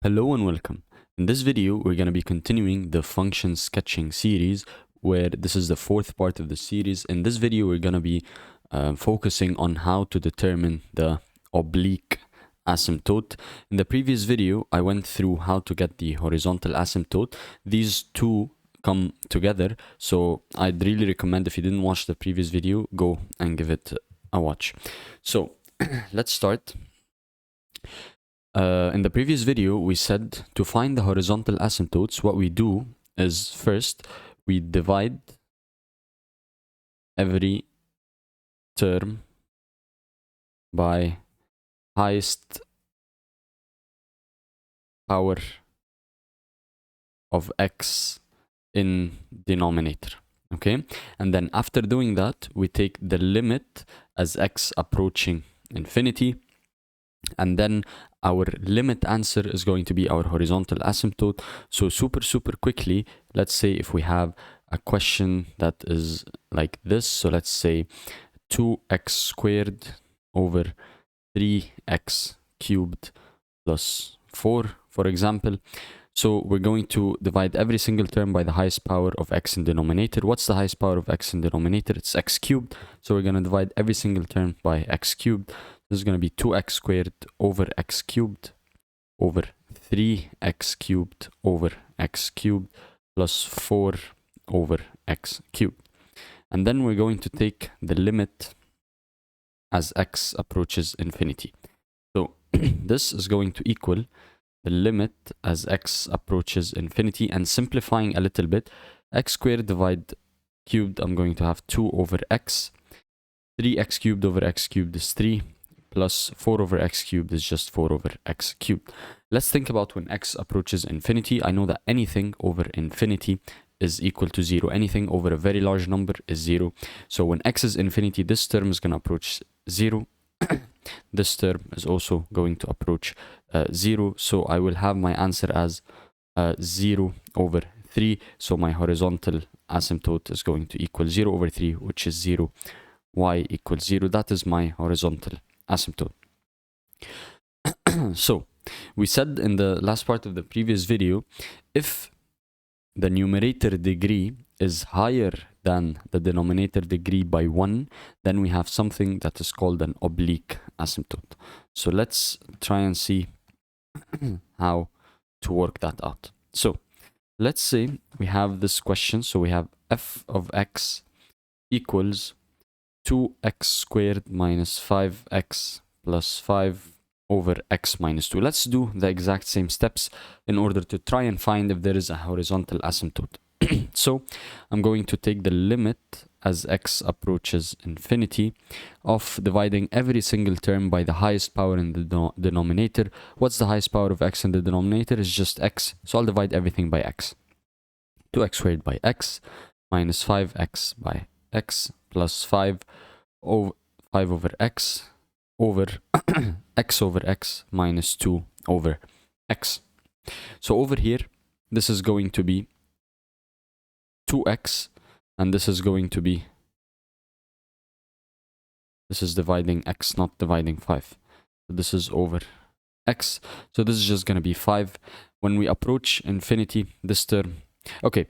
Hello and welcome. In this video, we're going to be continuing the function sketching series, where this is the fourth part of the series. In this video, we're going to be focusing on how to determine the oblique asymptote. In the previous video, I went through how to get the horizontal asymptote. These two come together, so I'd really recommend, if you didn't watch the previous video, go and give it a watch. So let's start. In the previous video, we said to find the horizontal asymptotes, what we do is first we divide every term by highest power of x in denominator. Okay, and then after doing that, we take the limit as x approaching infinity, and then our limit answer is going to be our horizontal asymptote. So super quickly, let's say if we have a question that is like this, so let's say 2x squared over 3x cubed plus 4, for example. So we're going to divide every single term by the highest power of x in denominator. What's the highest power of x in denominator? It's x cubed. So we're going to divide every single term by x cubed. This is going to be 2x squared over x cubed over 3x cubed over x cubed plus 4 over x cubed. And then we're going to take the limit as x approaches infinity. So this is going to equal the limit as x approaches infinity, and simplifying a little bit, x squared divide cubed, I'm going to have 2 over x. 3x cubed over x cubed is 3. Plus 4 over x cubed is just 4 over x cubed. Let's think about when x approaches infinity. I know that anything over infinity is equal to 0. Anything over a very large number is 0. So when x is infinity, this term is going to approach 0. This term is also going to approach 0. So I will have my answer as 0 over 3. So my horizontal asymptote is going to equal 0 over 3, which is 0. Y equals 0. That is my horizontal asymptote. So we said in the last part of the previous video, if the numerator degree is higher than the denominator degree by 1, then we have something that is called an oblique asymptote. So let's try and see how to work that out. So let's say we have this question. So we have f of x equals 2x squared minus 5x plus 5 over x minus 2. Let's do the exact same steps in order to try and find if there is a horizontal asymptote. So I'm going to take the limit as x approaches infinity of dividing every single term by the highest power in the denominator. What's the highest power of x in the denominator? Is just x. So I'll divide everything by x. 2x squared by x minus 5x by x plus 5 over x over x over x minus 2 over x. So over here, this is going to be 2x, and this is going to be, this is dividing x, not dividing 5. So this is over x. So this is just going to be 5. When we approach infinity, this term, okay,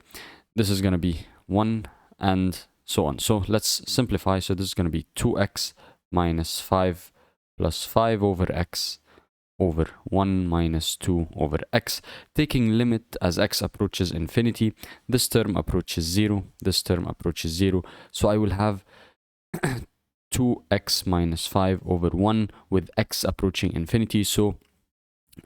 this is going to be 1 and so on. So let's simplify. So this is going to be 2x minus 5 plus 5 over x over 1 minus 2 over x. Taking limit as x approaches infinity, this term approaches 0, this term approaches 0. So I will have 2x minus 5 over 1 with x approaching infinity. So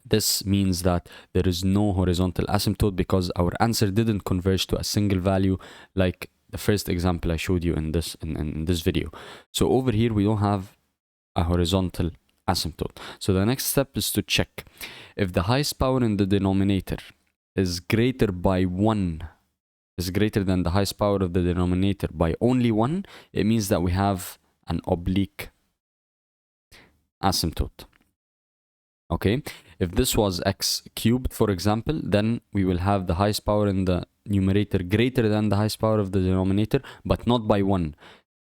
this means that there is no horizontal asymptote because our answer didn't converge to a single value like the first example I showed you in this video. So over here we don't have a horizontal asymptote. So the next step is to check if the highest power in the denominator is greater by 1, is greater than the highest power of the denominator by only 1. It means that we have an oblique asymptote. Okay, if this was x cubed, for example, then we will have the highest power in the numerator greater than the highest power of the denominator, but not by 1.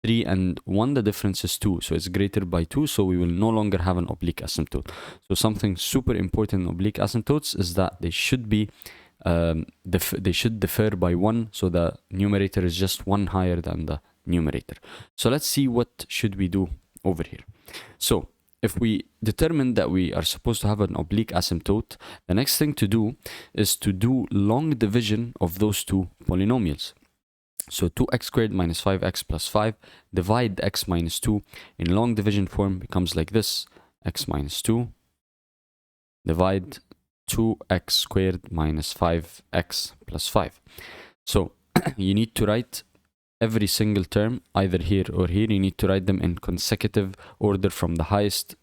3 and 1, the difference is 2, so it's greater by 2, so we will no longer have an oblique asymptote. So something super important in oblique asymptotes is that they should be they should differ by 1, so the numerator is just 1 higher than the numerator. So let's see what should we do over here. So if we determine that we are supposed to have an oblique asymptote, the next thing to do is to do long division of those two polynomials. So 2x squared minus 5x plus 5, divide x minus 2. In long division form becomes like this, x minus 2, divide 2x squared minus 5x plus 5. So you need to write every single term, either here or here. You need to write them in consecutive order from the highest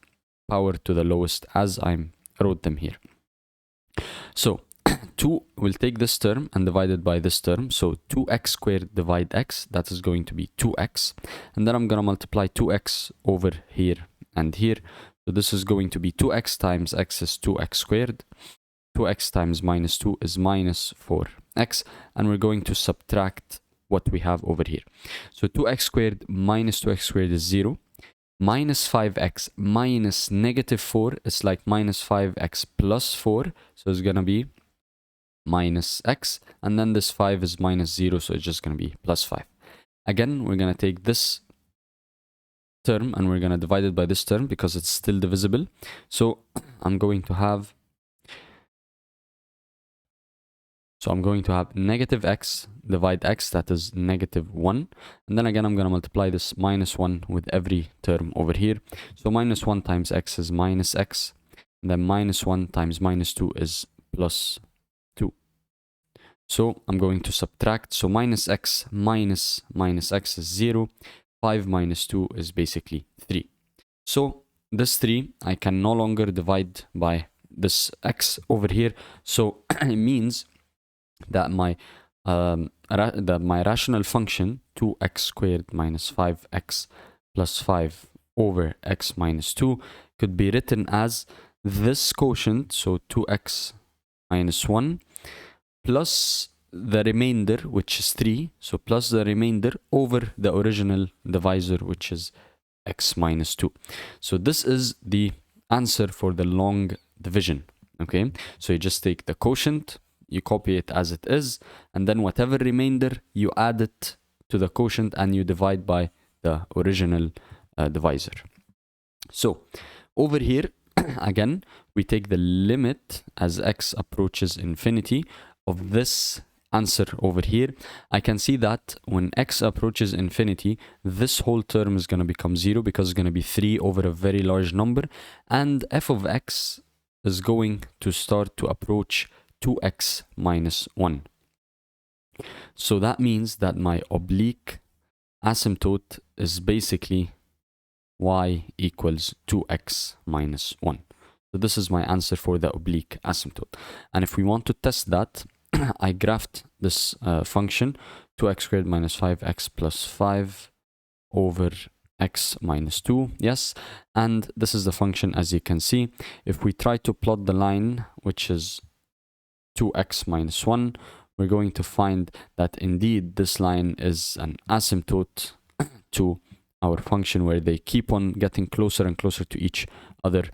power to the lowest as I wrote them here. So 2 will take this term and divide it by this term. So 2x squared divide x, that is going to be 2x. And then I'm going to multiply 2x over here and here. So this is going to be 2x times x is 2x squared. 2x times minus 2 is minus 4x. And we're going to subtract what we have over here. So 2x squared minus 2x squared is 0. Minus 5x minus negative 4 is like minus 5x plus 4. So it's going to be minus x. And then this 5 is minus 0. So it's just going to be plus 5. Again, we're going to take this term and we're going to divide it by this term because it's still divisible. So I'm going to have negative x divide x, that is negative 1. And then again, I'm going to multiply this minus 1 with every term over here. So minus 1 times x is minus x. And then minus 1 times minus 2 is plus 2. So I'm going to subtract. So minus x minus x is 0. 5 minus 2 is basically 3. So this 3, I can no longer divide by this x over here. So it means that my rational function 2x squared minus 5x plus 5 over x minus 2 could be written as this quotient, so 2x minus 1 plus the remainder, which is 3, so plus the remainder over the original divisor, which is x minus 2. So this is the answer for the long division. Okay, so you just take the quotient, you copy it as it is, and then whatever remainder, you add it to the quotient and you divide by the original divisor. So over here, again, we take the limit as x approaches infinity of this answer over here. I can see that when x approaches infinity, this whole term is going to become 0 because it's going to be 3 over a very large number, and f of x is going to start to approach 2x minus 1. So that means that my oblique asymptote is basically y equals 2x minus 1. So this is my answer for the oblique asymptote. And if we want to test that, I graphed this function 2x squared minus 5x plus 5 over x minus 2, yes, and this is the function. As you can see, if we try to plot the line, which is 2x minus 1, we're going to find that indeed this line is an asymptote to our function, where they keep on getting closer and closer to each other,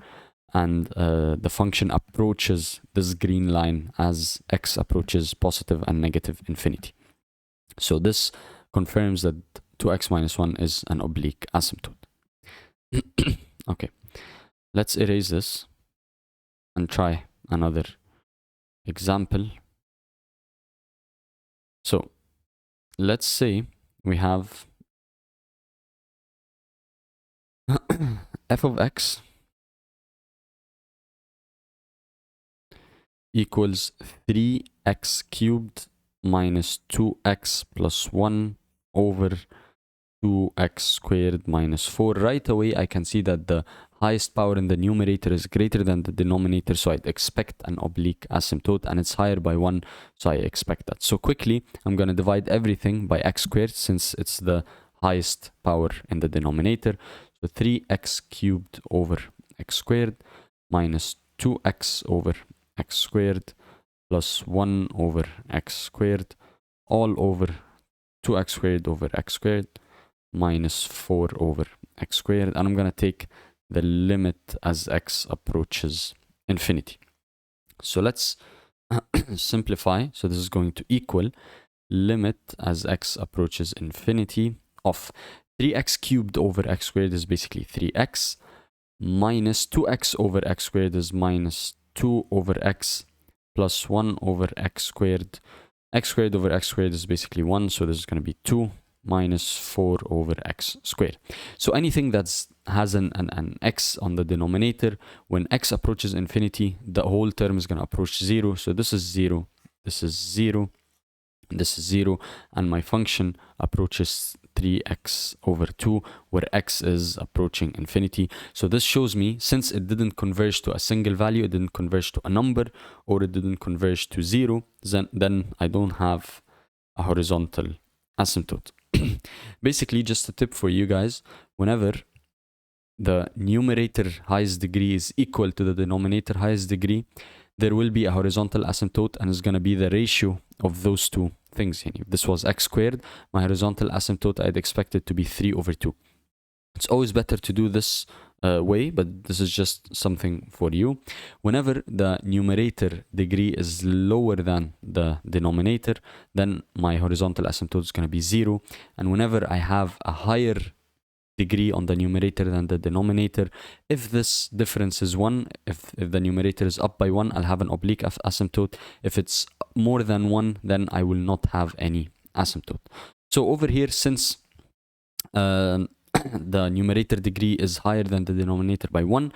and the function approaches this green line as x approaches positive and negative infinity. So this confirms that 2x minus 1 is an oblique asymptote. Okay, let's erase this and try another example. So let's say we have f of x equals 3x cubed minus 2x plus 1 over 2x squared minus 4. Right away, I can see that the highest power in the numerator is greater than the denominator, so I'd expect an oblique asymptote, and it's higher by 1, so I expect that. So quickly, I'm going to divide everything by x squared since it's the highest power in the denominator. So 3x cubed over x squared minus 2x over x squared plus 1 over x squared all over 2x squared over x squared minus 4 over x squared, and I'm going to take the limit as x approaches infinity. So let's simplify. So this is going to equal limit as x approaches infinity of 3x cubed over x squared is basically 3x, minus 2x over x squared is minus 2 over x, plus 1 over x squared. X squared over x squared is basically 1, so this is going to be 2 minus 4 over x squared. So anything that has an x on the denominator, when x approaches infinity, the whole term is going to approach 0. So this is 0, this is 0, this is 0, and my function approaches 3x over 2, where x is approaching infinity. So this shows me, since it didn't converge to a single value, it didn't converge to a number, or it didn't converge to 0, then I don't have a horizontal asymptote. Basically, just a tip for you guys: whenever the numerator highest degree is equal to the denominator highest degree, there will be a horizontal asymptote, and it's going to be the ratio of those two things. If this was x squared, my horizontal asymptote, I'd expect it to be 3 over 2. It's always better to do this way, but this is just something for you. Whenever the numerator degree is lower than the denominator, then my horizontal asymptote is going to be 0. And whenever I have a higher degree on the numerator than the denominator, if this difference is 1, if the numerator is up by 1, I'll have an oblique asymptote. If it's more than 1, then I will not have any asymptote. So over here, since the numerator degree is higher than the denominator by 1,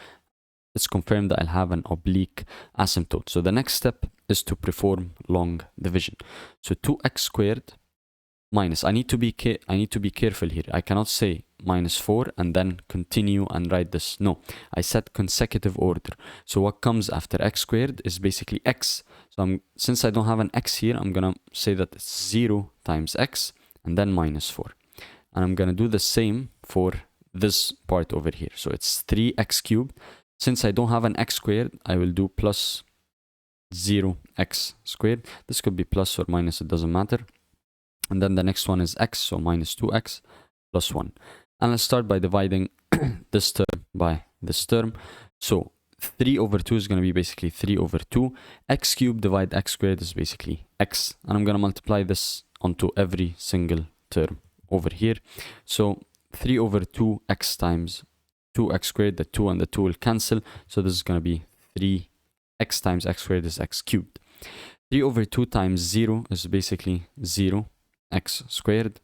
it's confirmed that I'll have an oblique asymptote. So the next step is to perform long division. So 2x squared minus, I need to be careful here. I cannot say minus 4 and then continue and write this. No, I said consecutive order. So what comes after x squared is basically x. So since I don't have an x here, I'm gonna say that it's 0 times x and then minus 4. And I'm gonna do the same for this part over here. So it's 3x cubed. Since I don't have an x squared, I will do plus 0x squared. This could be plus or minus, it doesn't matter. And then the next one is x, so minus 2x plus 1. And let's start by dividing this term by this term. So 3 over 2 is going to be basically 3 over 2. X cubed divide x squared is basically x. And I'm going to multiply this onto every single term over here. So 3 over 2x times 2x squared, the 2 and the 2 will cancel. So this is going to be 3x times x squared is x cubed. 3 over 2 times 0 is basically 0. X squared.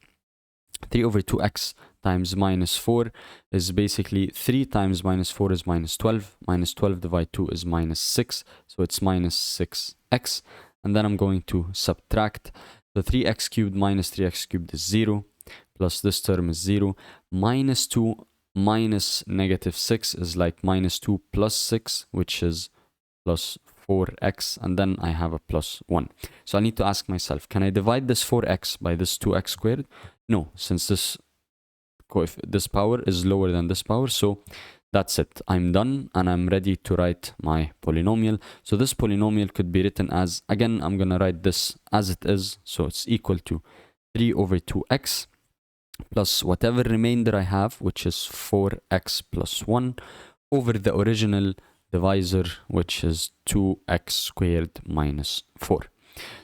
3 over 2x times minus 4 is basically 3 times minus 4 is minus 12. Minus 12 divided 2 is minus 6. So it's minus 6x. And then I'm going to subtract. So 3x cubed minus 3x cubed is 0. Plus this term is 0. Minus 2 minus negative 6 is like minus 2 plus 6, which is plus 4x, and then I have a plus 1. So I need to ask myself, can I divide this 4x by this 2x squared? No, since this power is lower than this power, so that's it. I'm done and I'm ready to write my polynomial. So this polynomial could be written as, again, I'm going to write this as it is. So it's equal to 3 over 2x plus whatever remainder I have, which is 4x plus 1, over the original divisor, which is 2x squared minus 4.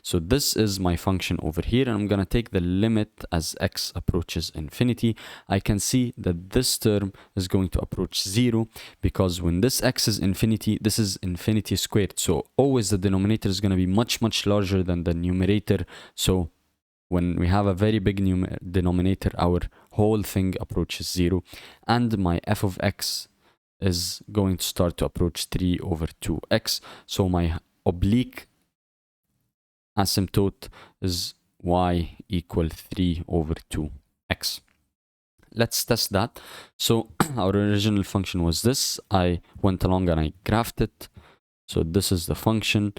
So this is my function over here, and I'm going to take the limit as x approaches infinity. I can see that this term is going to approach 0, because when this x is infinity, this is infinity squared. So always the denominator is going to be much, much larger than the numerator. So when we have a very big denominator, our whole thing approaches 0. And my f of x is going to start to approach 3 over 2x. So my oblique asymptote is y equal 3 over 2x. Let's test that. So our original function was this. I went along and I graphed it. So this is the function.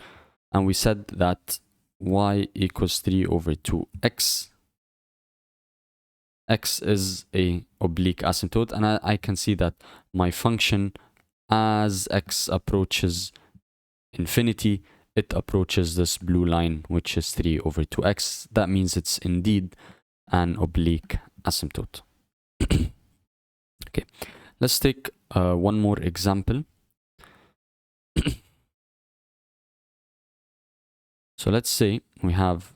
And we said that y equals 3 over 2x. X is a oblique asymptote, and I can see that my function, as x approaches infinity, it approaches this blue line, which is 3 over 2x. That means it's indeed an oblique asymptote. Okay, let's take one more example. So let's say we have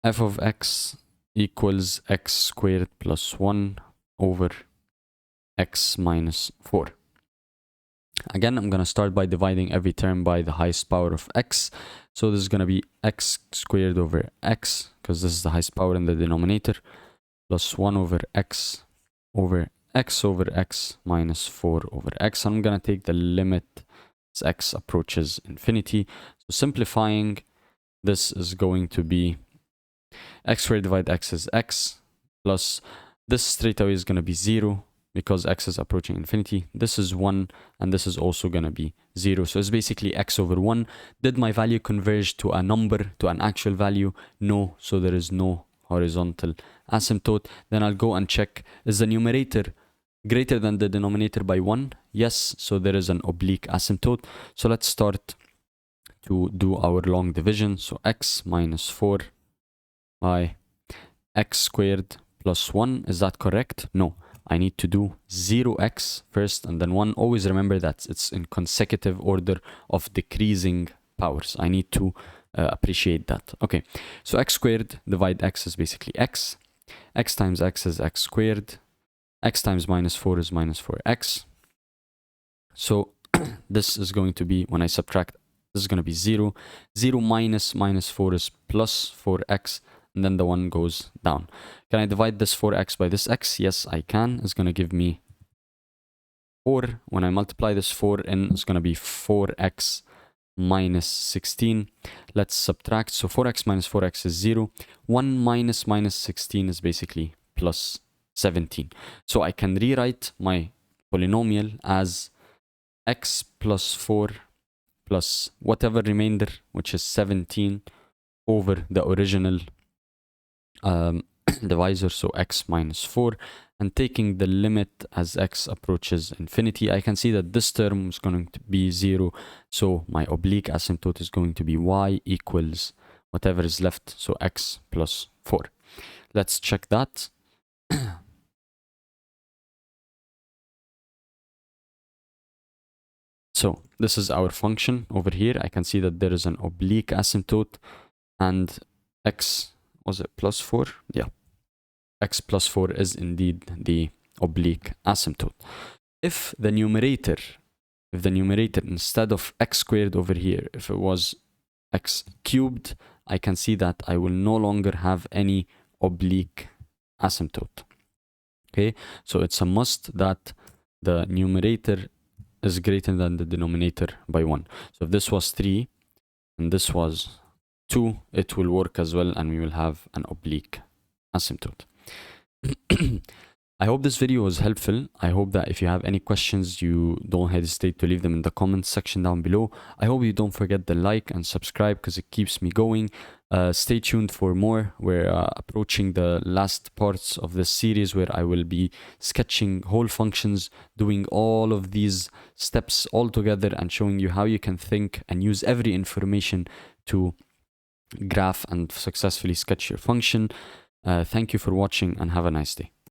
f of x equals x squared plus 1 over x minus 4. Again, I'm going to start by dividing every term by the highest power of x. So this is going to be x squared over x, because this is the highest power in the denominator, plus 1 over x over x minus 4 over x. I'm going to take the limit as x approaches infinity. So simplifying, this is going to be x squared divided x is x, plus this straight away is going to be 0, because x is approaching infinity. This is 1, and this is also going to be 0. So it's basically x over 1. Did my value converge to a number, to an actual value? No, so there is no horizontal asymptote. Then I'll go and check, is the numerator greater than the denominator by 1? Yes, so there is an oblique asymptote. So let's start to do our long division. So x minus 4 by x squared plus 1. Is that correct? No. I need to do 0x first and then 1. Always remember that it's in consecutive order of decreasing powers. I need to appreciate that. Okay, so x squared divide x is basically x. X times x is x squared. X times minus 4 is minus 4x. So this is going to be, when I subtract, this is going to be 0. 0 minus minus 4 is plus 4x. And then the 1 goes down. Can I divide this 4x by this x? Yes, I can. It's going to give me 4. When I multiply this 4 in, it's going to be 4x minus 16. Let's subtract. So 4x minus 4x is 0. 1 minus minus 16 is basically plus 17. So I can rewrite my polynomial as x plus 4 plus whatever remainder, which is 17, over the original divisor, so x minus 4, and taking the limit as x approaches infinity. I can see that this term is going to be 0, so my oblique asymptote is going to be y equals whatever is left, so x plus 4. Let's check that. So this is our function over here. I can see that there is an oblique asymptote, and x, was it plus 4? Yeah. X plus 4 is indeed the oblique asymptote. If the numerator instead of x squared over here, if it was x cubed, I can see that I will no longer have any oblique asymptote. Okay, so it's a must that the numerator is greater than the denominator by 1. So if this was 3 and this was 2, it will work as well, and we will have an oblique asymptote. I hope this video was helpful. I hope that if you have any questions, you don't hesitate to leave them in the comments section down below. I hope you don't forget the like and subscribe, because it keeps me going. Stay tuned for more. We're approaching the last parts of this series, where I will be sketching whole functions, doing all of these steps all together, and showing you how you can think and use every information to graph and successfully sketch your function. Thank you for watching, and have a nice day.